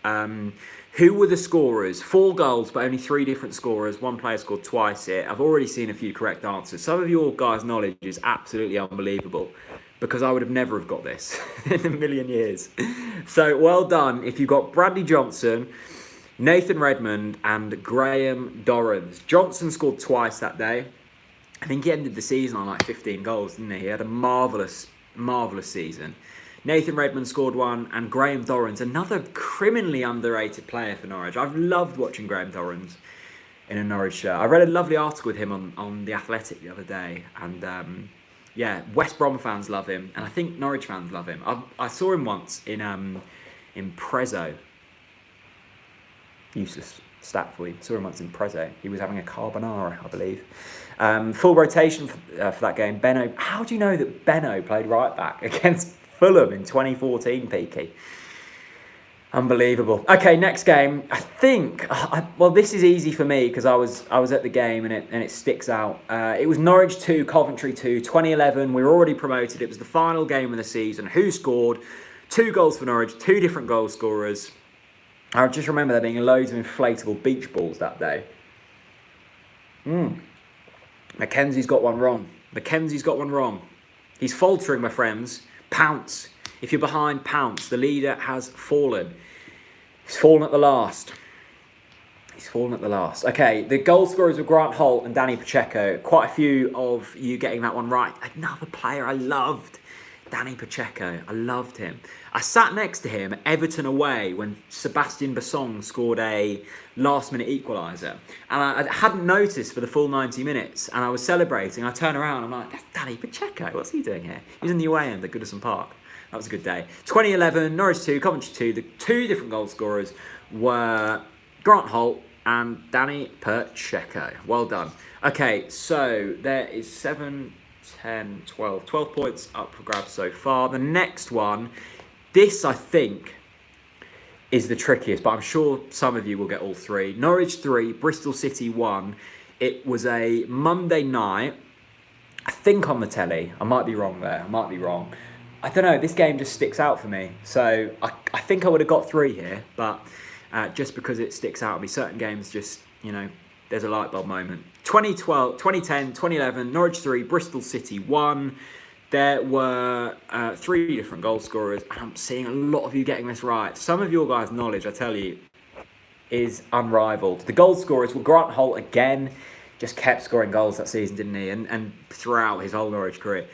Who were the scorers? 4 goals, but only 3 different scorers. 1 player scored twice here. I've already seen a few correct answers. Some of your guys' knowledge is absolutely unbelievable, because I would have never have got this in a million years. So well done if you got Bradley Johnson, Nathan Redmond and Graham Dorrans. Johnson scored twice that day. I think he ended the season on like 15 goals, didn't he? He had a marvellous season. Nathan Redmond scored 1, and Graham Dorrans, another criminally underrated player for Norwich. I've loved watching Graham Dorrans in a Norwich shirt. I read a lovely article with him on The Athletic the other day, and yeah, West Brom fans love him, and I think Norwich fans love him. I saw him once in Prezzo. Useless stat for you. Saw him once in Prezzo. He was having a carbonara, I believe. Full rotation for that game. Benno. How do you know that Benno played right back against Fulham in 2014, Peaky? Unbelievable. Okay, next game. I think. Well, this is easy for me because I was at the game and it sticks out. It was Norwich 2, Coventry 2, 2011. We were already promoted. It was the final game of the season. Who scored? 2 goals for Norwich. 2 different goal scorers. I just remember there being loads of inflatable beach balls that day. Mackenzie's got one wrong. He's faltering, my friends. Pounce. If you're behind, pounce. The leader has fallen. He's fallen at the last. Okay, the goal scorers were Grant Holt and Danny Pacheco. Quite a few of you getting that one right. Another player I loved. Danny Pacheco. I loved him. I sat next to him at Everton away when Sebastian Bassong scored a last-minute equaliser. And I hadn't noticed for the full 90 minutes. And I was celebrating. I turn around and I'm like, that's Danny Pacheco. What's he doing here? He was in the away end at Goodison Park. That was a good day. 2011, Norwich 2, Coventry 2. The 2 different goal scorers were Grant Holt and Danny Pacheco. Well done. Okay, so there is 7, 10, 12 points up for grabs so far. The next one, this I think is the trickiest, but I'm sure some of you will get all three. Norwich 3, Bristol City 1. It was a Monday night, I think on the telly. I might be wrong there. I might be wrong. I don't know. This game just sticks out for me. So I think I would have got 3 here, but just because it sticks out to me, certain games just, there's a light bulb moment. 2012, 2010, 2011, Norwich 3, Bristol City 1. There were 3 different goal scorers, and I'm seeing a lot of you getting this right. Some of your guys' knowledge, I tell you, is unrivaled. The goal scorers were Grant Holt again, just kept scoring goals that season, didn't he? And throughout his whole Norwich career.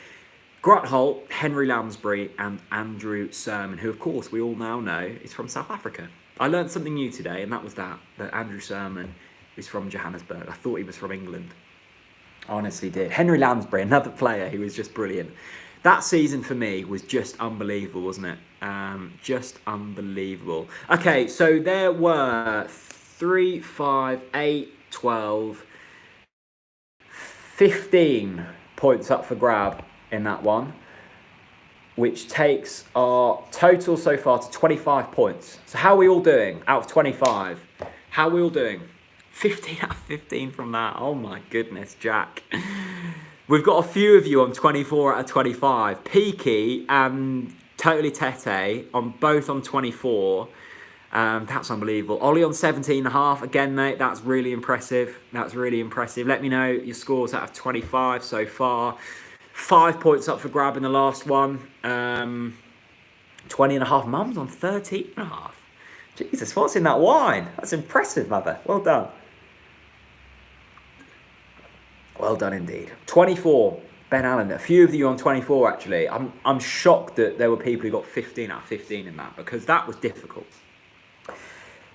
Grant Holt, Henry Lansbury, and Andrew Sherman, who, of course, we all now know is from South Africa. I learned something new today, and that was that Andrew Sherman is from Johannesburg. I thought he was from England. I honestly did. Henry Lansbury, another player who was just brilliant. That season for me was just unbelievable, wasn't it? Just unbelievable. Okay, so there were 3, 5, 8, 12, 15 points up for grab in that one, which takes our total so far to 25 points. So how are we all doing out of 25? How are we all doing? 15 out of 15 from that. Oh my goodness, Jack. We've got a few of you on 24 out of 25. Peaky and Totally Tete on both on 24. That's unbelievable. Ollie on 17.5. Again, mate, that's really impressive. That's really impressive. Let me know your scores out of 25 so far. 5 points up for grab in the last one. 20.5. Mum's on 13.5. Jesus, what's in that wine? That's impressive, mother. Well done. Well done indeed. 24, Ben Allen. A few of you on 24 actually. I'm shocked that there were people who got 15 out of 15 in that, because that was difficult.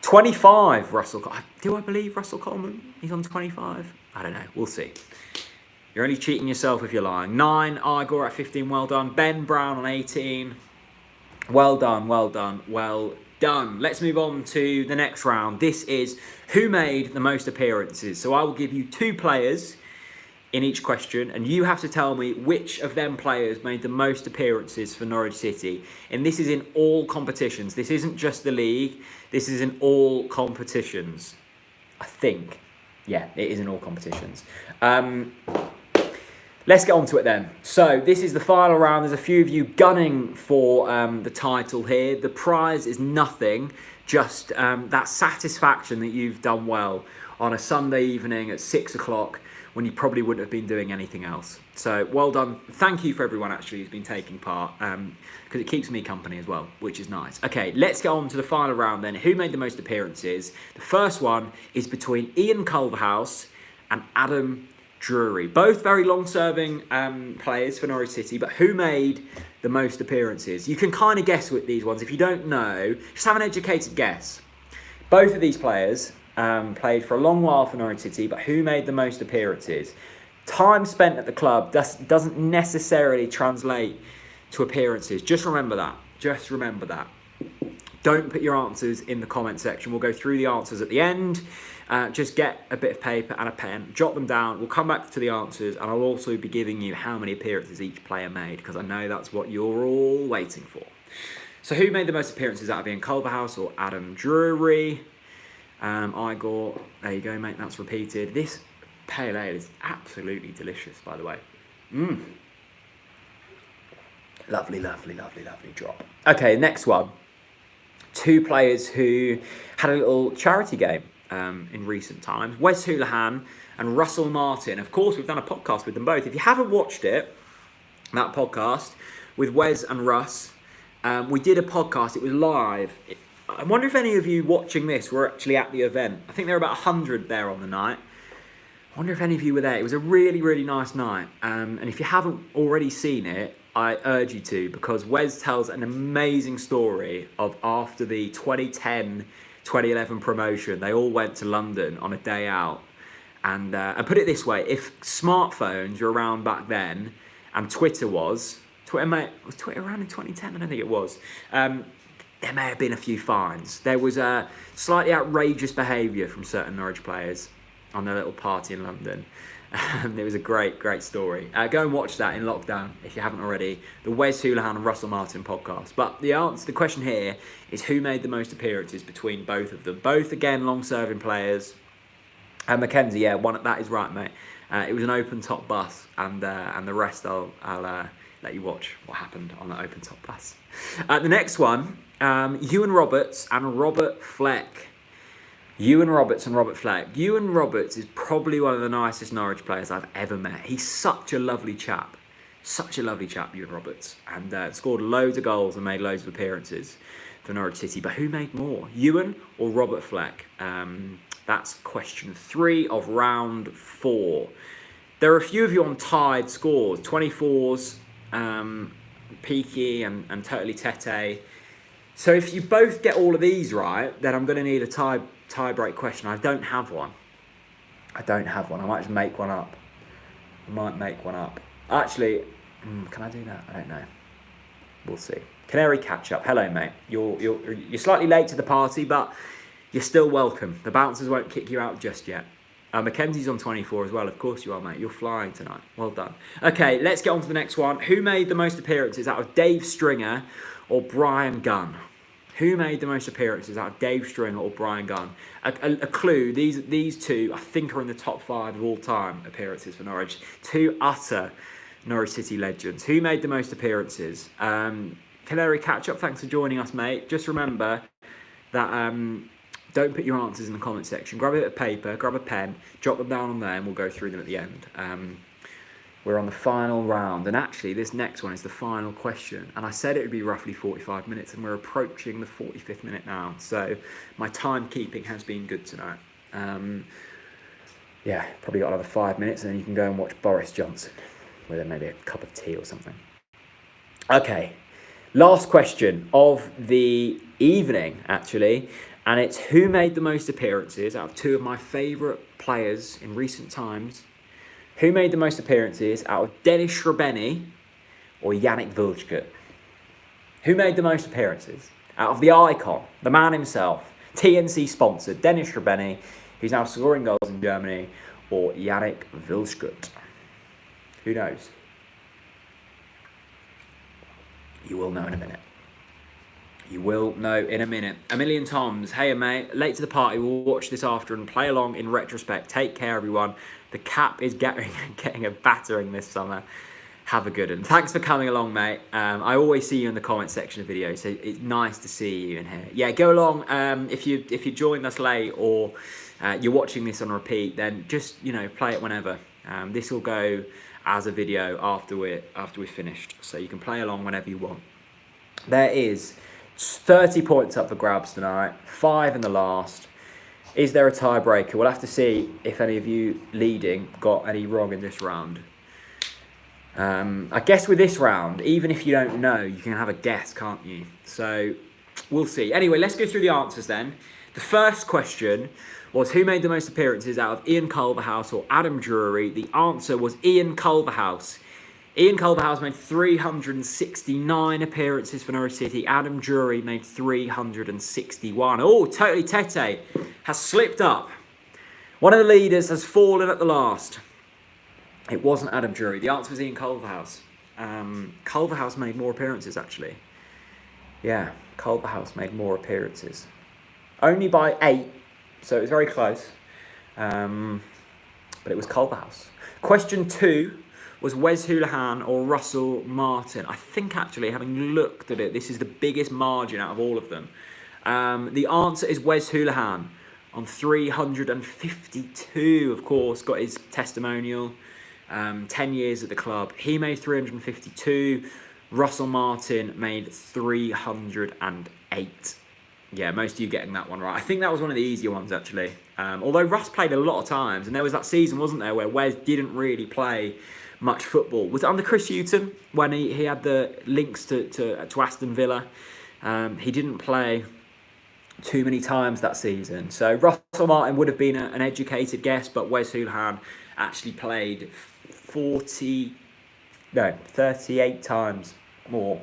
25, Russell. Do I believe Russell Coleman? He's on 25? I don't know. We'll see. You're only cheating yourself if you're lying. 9, Igor at 15. Well done. Ben Brown on 18. Well done. Well done. Well done. Let's move on to the next round. This is who made the most appearances. So I will give you 2 players in each question, and you have to tell me which of them players made the most appearances for Norwich City. And this is in all competitions. This isn't just the league. This is in all competitions. I think. Yeah, it is in all competitions. Let's get on to it then. So this is the final round. There's a few of you gunning for the title here. The prize is nothing, just that satisfaction that you've done well on a Sunday evening at 6 o'clock when you probably wouldn't have been doing anything else. So well done. Thank you for everyone actually who's been taking part, because it keeps me company as well, which is nice. Okay, let's get on to the final round then. Who made the most appearances? The first one is between Ian Culverhouse and Adam Drury. Both very long-serving players for Norwich City, but who made the most appearances? You can kind of guess with these ones. If you don't know, just have an educated guess. Both of these players played for a long while for Norwich City, but who made the most appearances? Time spent at the club doesn't necessarily translate to appearances. Just remember that. Just remember that. Don't put your answers in the comment section. We'll go through the answers at the end. Just get a bit of paper and a pen, jot them down. We'll come back to the answers, and I'll also be giving you how many appearances each player made, because I know that's what you're all waiting for. So who made the most appearances out of Ian Culverhouse or Adam Drury? Igor, there you go, mate, that's repeated. This pale ale is absolutely delicious, by the way. Lovely, lovely, lovely, lovely drop. Okay, next one. 2 players who had a little charity game in recent times. Wes Houlihan and Russell Martin. Of course, we've done a podcast with them both. If you haven't watched it, that podcast with Wes and Russ, we did a podcast. It was live. I wonder if any of you watching this were actually at the event. I think there were about 100 there on the night. I wonder if any of you were there. It was a really, really nice night. And if you haven't already seen it, I urge you to, because Wes tells an amazing story of after the 2010-2011 promotion, they all went to London on a day out. And put it this way, if smartphones were around back then, and Twitter was Twitter around in 2010? I don't think it was. There may have been a few fines. There was slightly outrageous behaviour from certain Norwich players on their little party in London. It was a great story. Go and watch that in lockdown if you haven't already. The Wes Houlihan and Russell Martin podcast. But the question here is who made the most appearances between both of them. Both, again, long-serving players. And Mackenzie, yeah, that is right, mate. It was an open-top bus, and the rest I'll let you watch what happened on the open-top bus. The next one, Ewan Roberts and Robert Fleck. Ewan Roberts and Robert Fleck. Ewan Roberts is probably one of the nicest Norwich players I've ever met. He's such a lovely chap. Ewan Roberts. And scored loads of goals and made loads of appearances for Norwich City. But who made more, Ewan or Robert Fleck? That's question 3 of round 4. There are a few of you on tied scores. 24's, Peaky and Totally Tete. So if you both get all of these right, then I'm going to need a tie-break question. I don't have one. I might just make one up. Actually, can I do that? I don't know. We'll see. Canary catch-up. Hello, mate. You're slightly late to the party, but you're still welcome. The bouncers won't kick you out just yet. Mackenzie's on 24 as well. Of course you are, mate. You're flying tonight. Well done. Okay, let's get on to the next one. Who made the most appearances out of Dave Stringer or Brian Gunn? Who made the most appearances out of Dave Stringer or Brian Gunn? A clue, these two, I think, are in the top 5 of all-time appearances for Norwich. 2 utter Norwich City legends. Who made the most appearances? Canary Catch-Up, thanks for joining us, mate. Just remember that don't put your answers in the comment section. Grab a bit of paper, grab a pen, jot them down on there, and we'll go through them at the end. We're on the final round, and actually this next one is the final question, and I said it would be roughly 45 minutes, and we're approaching the 45th minute now, so my timekeeping has been good tonight. Yeah, probably got another 5 minutes, and then you can go and watch Boris Johnson with maybe a cup of tea or something. Okay, last question of the evening, actually, and it's who made the most appearances out of 2 of my favourite players in recent times. Who made the most appearances out of Dennis Shrubeni or Yannick Vilchkut? Who made the most appearances out of the icon, the man himself, TNC sponsored, Dennis Shrubeni, who's now scoring goals in Germany, or Yannick Vilchkut? Who knows? You will know in a minute. A million Toms. Hey, mate. Late to the party. We'll watch this after and play along in retrospect. Take care, everyone. The cap is getting a battering this summer. Have a good one. Thanks for coming along, mate. I always see you in the comment section of videos, so it's nice to see you in here. Yeah, go along. If you joined us late or you're watching this on repeat, then just play it whenever. This will go as a video after we're finished, so you can play along whenever you want. There is 30 points up for grabs tonight, 5 in the last. Is there a tiebreaker? We'll have to see if any of you leading got any wrong in this round. I guess with this round, even if you don't know, you can have a guess, can't you? So we'll see. Anyway, let's go through the answers then. The first question was who made the most appearances out of Ian Culverhouse or Adam Drury? The answer was Ian Culverhouse. Ian Culverhouse made 369 appearances for Norwich City. Adam Drury made 361. Oh, Totally Tete has slipped up. One of the leaders has fallen at the last. It wasn't Adam Drury. The answer was Ian Culverhouse. Culverhouse made more appearances, actually. Yeah, Culverhouse made more appearances. Only by 8, so it was very close. But it was Culverhouse. Question 2. Was Wes Houlihan or Russell Martin? I think, actually, having looked at it, this is the biggest margin out of all of them. The answer is Wes Houlihan on 352, of course, got his testimonial. 10 years at the club. He made 352. Russell Martin made 308. Yeah, most of you getting that one right. I think that was one of the easier ones, actually. Although Russ played a lot of times, and there was that season, wasn't there, where Wes didn't really play much football. Was it under Chris Hughton when he had the links to Aston Villa? He didn't play too many times that season. So Russell Martin would have been an educated guess, but Wes Houlihan actually played 38 times more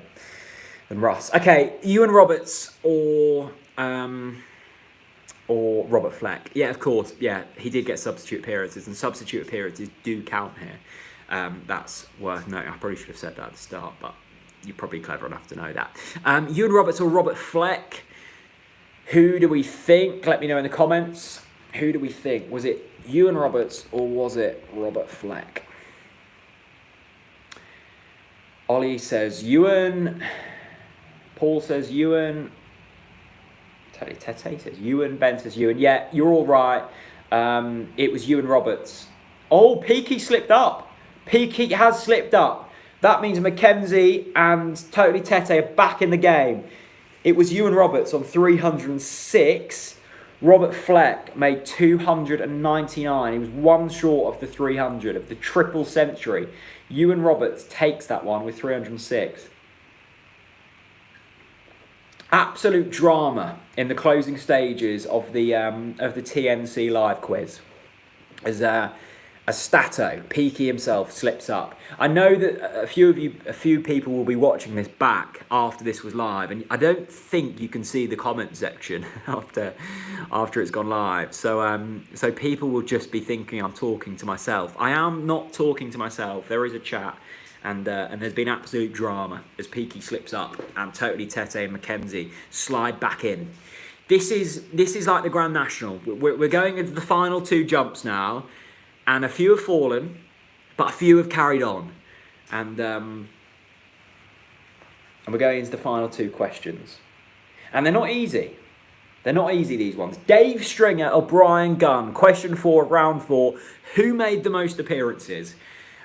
than Russ. Okay, Ewan Roberts or or Robert Fleck. Yeah, of course. Yeah, he did get substitute appearances, and substitute appearances do count here. That's worth noting. I probably should have said that at the start, but you're probably clever enough to know that. Ewan Roberts or Robert Fleck? Who do we think? Let me know in the comments. Who do we think? Was it Ewan Roberts or was it Robert Fleck? Ollie says Ewan. Paul says Ewan. Tete says Ewan. Ben says Ewan. Yeah, you're all right. It was Ewan Roberts. Oh, Peaky slipped up. Peaky has slipped up. That means Mackenzie and Totally Tete are back in the game. It was Ewan Roberts on 306. Robert Fleck made 299. He was one short of the 300, of the triple century. Ewan Roberts takes that one with 306. Absolute drama in the closing stages of the TNC live quiz. As Stato, Peaky himself, slips up. I know that a few people will be watching this back after this was live, and I don't think you can see the comment section after it's gone live. So people will just be thinking I'm talking to myself. I am not talking to myself. There is a chat, and there's been absolute drama as Peaky slips up and Totally Tete and Mackenzie slide back in. This is like the Grand National. We're going into the final two jumps now. And a few have fallen, but a few have carried on. And we're going into the final two questions. And they're not easy. They're not easy, these ones. Dave Stringer or Brian Gunn? Question 4 of round 4. Who made the most appearances?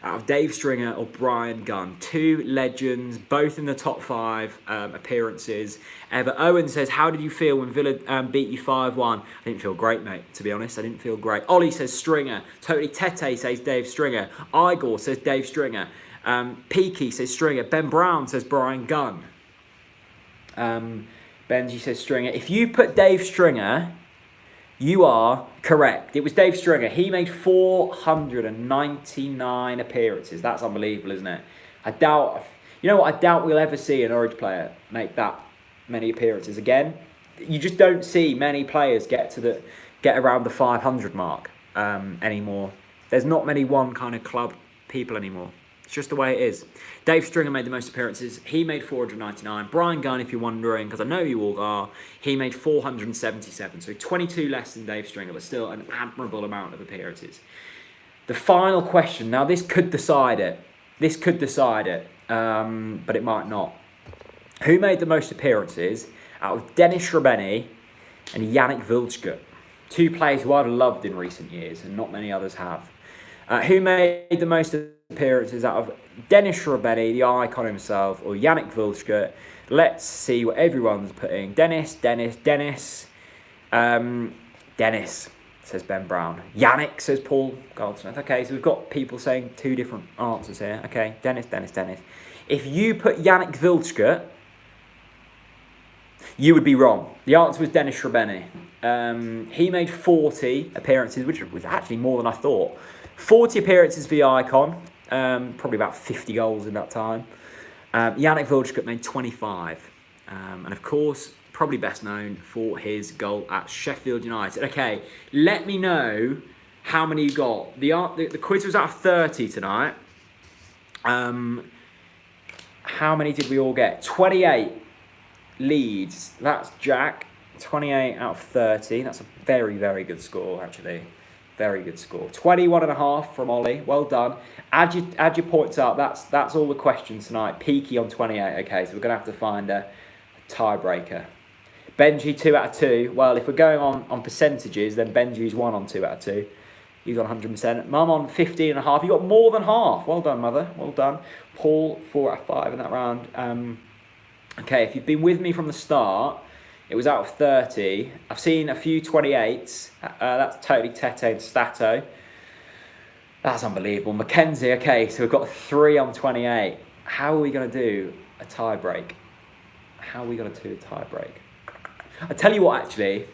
Out of Dave Stringer or Brian Gunn? Two legends, both in the top 5 appearances ever. Owen says, how did you feel when Villa beat you 5-1? I didn't feel great, mate, to be honest. I didn't feel great. Ollie says Stringer. Totally Tete says Dave Stringer. Igor says Dave Stringer. Peaky says Stringer. Ben Brown says Brian Gunn. Benji says Stringer. If you put Dave Stringer, you are correct. It was Dave Stringer. He made 499 appearances. That's unbelievable, isn't it? I doubt we'll ever see a Norwich player make that many appearances again. You just don't see many players get around the 500 mark anymore. There's not many one kind of club people anymore. It's just the way it is. Dave Stringer made the most appearances. He made 499. Brian Gunn, if you're wondering, because I know you all are, he made 477. So 22 less than Dave Stringer, but still an admirable amount of appearances. The final question. Now, this could decide it. But it might not. Who made the most appearances out of Dennis Shrabeni and Yannick Vilchka? Two players who I've loved in recent years, and not many others have. Who made the most appearances out of Dennis Shrabeni, the icon himself, or Yannick Vilchka? Let's see what everyone's putting. Dennis, says Ben Brown. Yannick, says Paul Goldsmith. Okay, so we've got people saying two different answers here. Okay, Dennis. If you put Yannick Vilchka, you would be wrong. The answer was Dennis Shrabeni. He made 40 appearances, which was actually more than I thought. 40 appearances for the icon, probably about 50 goals in that time. Yannick Vilchka made 25. And of course, probably best known for his goal at Sheffield United. Okay, let me know how many you got. The quiz was out of 30 tonight. How many did we all get? 28 leads. That's Jack. 28 out of 30. That's a very, very good score, actually. Very good score. 21.5 from Ollie. Well done. Add your points up. That's all the questions tonight. Peaky on 28. Okay, so we're going to have to find a tiebreaker. Benji, 2 out of 2. Well, if we're going on percentages, then Benji's 1 on 2 out of 2. He's on 100%. Mum on 15.5. You got more than half. Well done, mother. Well done. Paul, 4 out of 5 in that round. Okay, if you've been with me from the start, it was out of 30. I've seen a few 28s. That's Totally Tete and Stato. That's unbelievable. Mackenzie, okay, so we've got 3 on 28. How are we going to do a tie break? I tell you what, actually,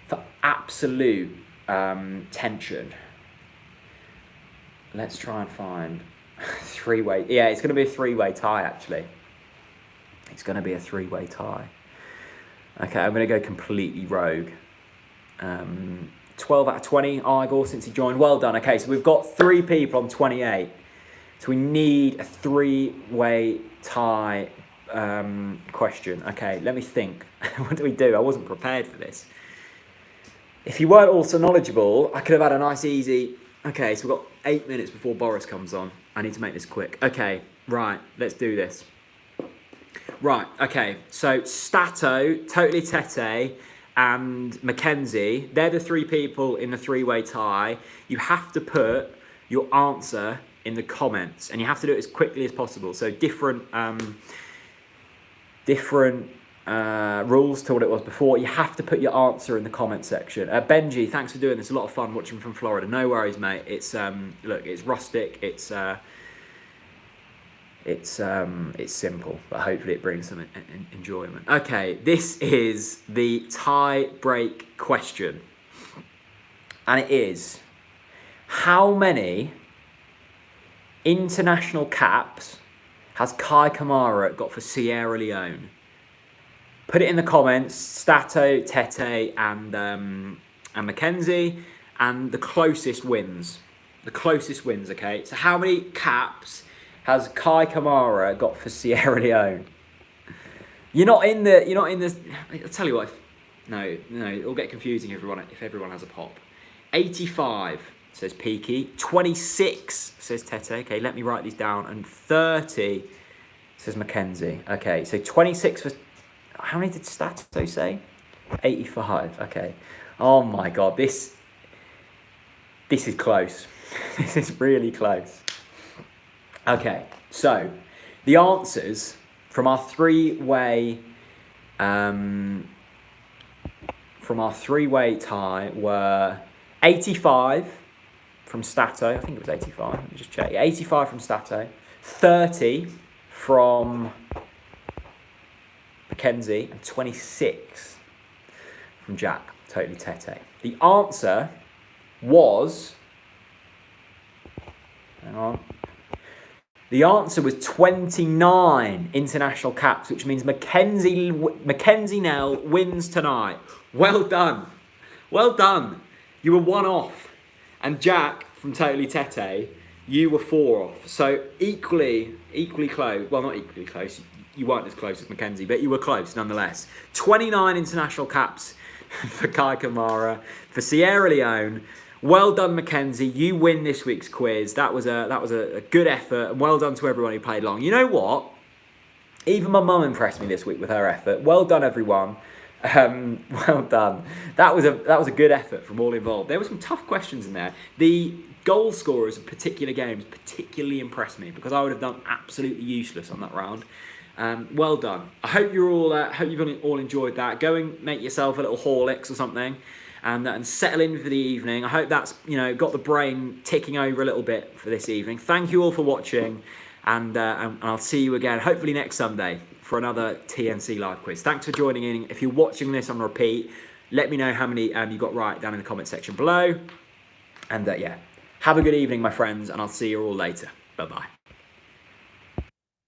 for absolute tension, let's try and find 3-way. Yeah, it's going to be a 3-way tie, actually. It's going to be a 3-way tie. Okay, I'm going to go completely rogue. 12 out of 20, Igor, since he joined. Well done. Okay, so we've got 3 people on 28. So we need a 3-way tie question. Okay, let me think. What do we do? I wasn't prepared for this. If you weren't also knowledgeable, I could have had a nice easy... Okay, so we've got 8 minutes before Boris comes on. I need to make this quick. Okay, right, let's do this. Right, okay, so Stato, Totally Tete, and Mackenzie, they're the 3 people in the 3-way tie. You have to put your answer in the comments, and you have to do it as quickly as possible. So different rules to what it was before. You have to put your answer in the comment section. Benji, thanks for doing this. A lot of fun watching from Florida. No worries, mate. It's look, it's rustic. It's simple, but hopefully it brings some enjoyment. Okay, this is the tie break question, and it is: how many international caps has Kai Kamara got for Sierra Leone? Put it in the comments, Stato, Tete, and Mackenzie, and the closest wins. The closest wins. Okay. So how many caps has Kai Kamara got for Sierra Leone? You're not in the. I'll tell you what. No, it'll get confusing if everyone has a pop. 85 says Peaky. 26 says Tete. Okay, let me write these down. And 30 says Mackenzie. Okay, so 26 for. How many did Stato say? 85. Okay. Oh my God, this is close. This is really close. Okay, so the answers from our three-way tie were 85 from Stato. I think it was 85. Let me just check. Yeah, 85 from Stato. 30 from Mackenzie, and 26 from Jack, Totally Tete. The answer was... Hang on. The answer was 29 international caps, which means Mackenzie Nell wins tonight. Well done. Well done. You were 1 off. And Jack from Totally Tete, you were 4 off. So equally close. Well, not equally close. You weren't as close as Mackenzie, but you were close nonetheless. 29 international caps for Kai Kamara. For Sierra Leone, well done, Mackenzie. You win this week's quiz. That was a good effort, and well done to everyone who played along. You know what? Even my mum impressed me this week with her effort. Well done, everyone. Well done. That was a good effort from all involved. There were some tough questions in there. The goal scorers of particular games particularly impressed me because I would have done absolutely useless on that round. Well done. I hope you've all enjoyed that. Go and make yourself a little Horlicks or something, and settle in for the evening. I hope that's got the brain ticking over a little bit for this evening. Thank you all for watching, and I'll see you again hopefully next Sunday for another TNC live quiz. Thanks for joining in. If you're watching this on repeat, let me know how many you got right down in the comment section below. And yeah, have a good evening, my friends, and I'll see you all later. Bye bye.